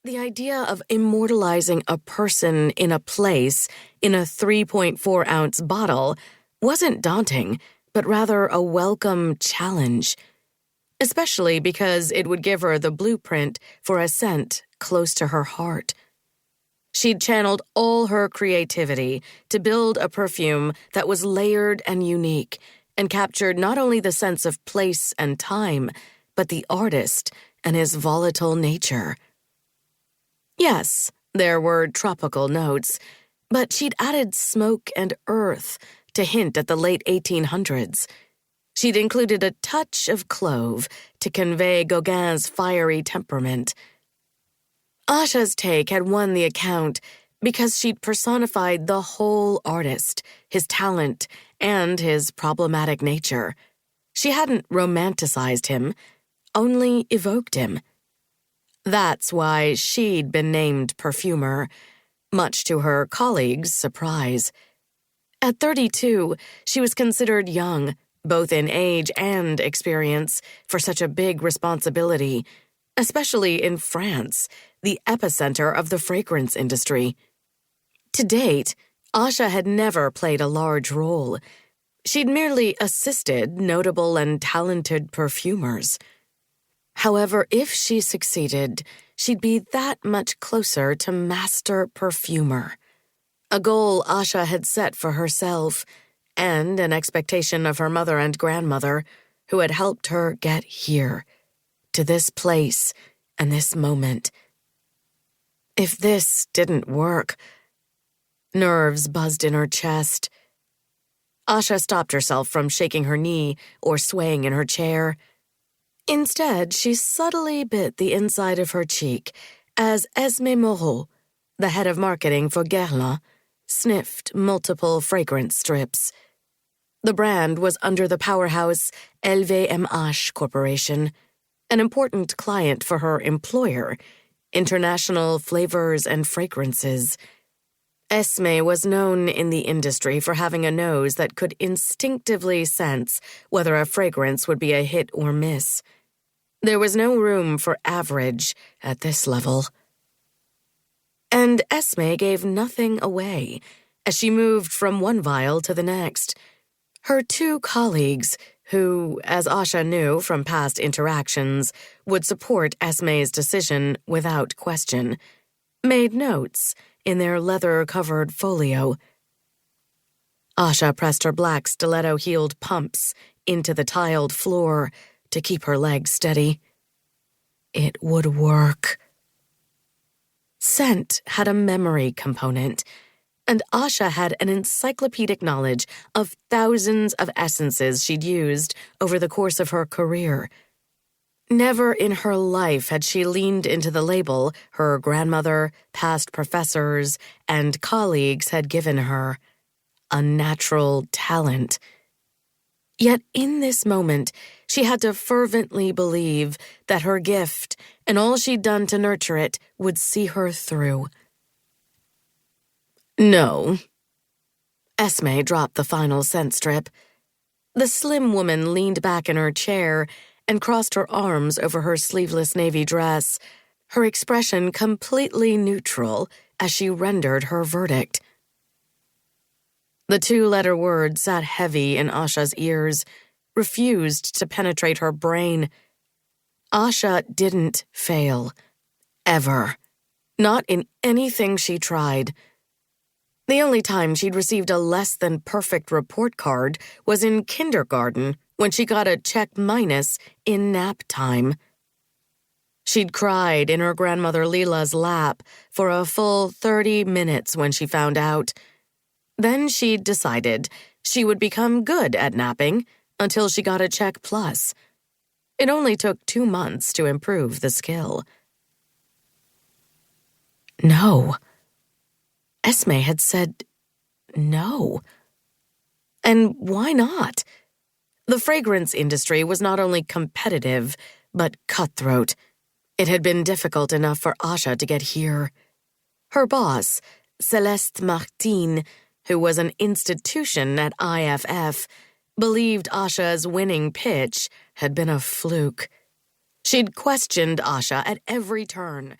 The idea of immortalizing a person in a place in a 3.4-ounce bottle wasn't daunting, but rather a welcome challenge, especially because it would give her the blueprint for a scent close to her heart. She'd channeled all her creativity to build a perfume that was layered and unique and captured not only the sense of place and time, but the artist and his volatile nature. Yes, there were tropical notes, but she'd added smoke and earth to hint at the late 1800s. She'd included a touch of clove to convey Gauguin's fiery temperament. Asha's take had won the account because she'd personified the whole artist, his talent, and his problematic nature. She hadn't romanticized him, only evoked him. That's why she'd been named perfumer, much to her colleagues' surprise. At 32, she was considered young, both in age and experience, for such a big responsibility, especially in France, the epicenter of the fragrance industry. To date, Asha had never played a large role. She'd merely assisted notable and talented perfumers. However, if she succeeded, she'd be that much closer to master perfumer, a goal Asha had set for herself and an expectation of her mother and grandmother who had helped her get here, to this place and this moment. If this didn't work, nerves buzzed in her chest. Asha stopped herself from shaking her knee or swaying in her chair. Instead, she subtly bit the inside of her cheek as Esme Moreau, the head of marketing for Guerlain, sniffed multiple fragrance strips. The brand was under the powerhouse LVMH Corporation, an important client for her employer, International Flavors and Fragrances. Esme was known in the industry for having a nose that could instinctively sense whether a fragrance would be a hit or miss. There was no room for average at this level. And Esme gave nothing away as she moved from one vial to the next. Her two colleagues, who, as Asha knew from past interactions, would support Esme's decision without question, made notes in their leather-covered folio. Asha pressed her black stiletto-heeled pumps into the tiled floor to keep her legs steady. It would work. Scent had a memory component, and Asha had an encyclopedic knowledge of thousands of essences she'd used over the course of her career. Never in her life had she leaned into the label her grandmother, past professors, and colleagues had given her: a natural talent. Yet in this moment, she had to fervently believe that her gift and all she'd done to nurture it would see her through. No. Esme dropped the final scent strip. The slim woman leaned back in her chair and crossed her arms over her sleeveless navy dress, her expression completely neutral as she rendered her verdict. The two-letter word sat heavy in Asha's ears, refused to penetrate her brain. Asha didn't fail. Ever. Not in anything she tried. The only time she'd received a less-than-perfect report card was in kindergarten, when she got a check minus in nap time. She'd cried in her grandmother Leela's lap for a full 30 minutes when she found out. Then she'd decided she would become good at napping until she got a check plus. It only took 2 months to improve the skill. No. Esme had said no. And why not? The fragrance industry was not only competitive, but cutthroat. It had been difficult enough for Asha to get here. Her boss, Celeste Martin, who was an institution at IFF, believed Asha's winning pitch had been a fluke. She'd questioned Asha at every turn,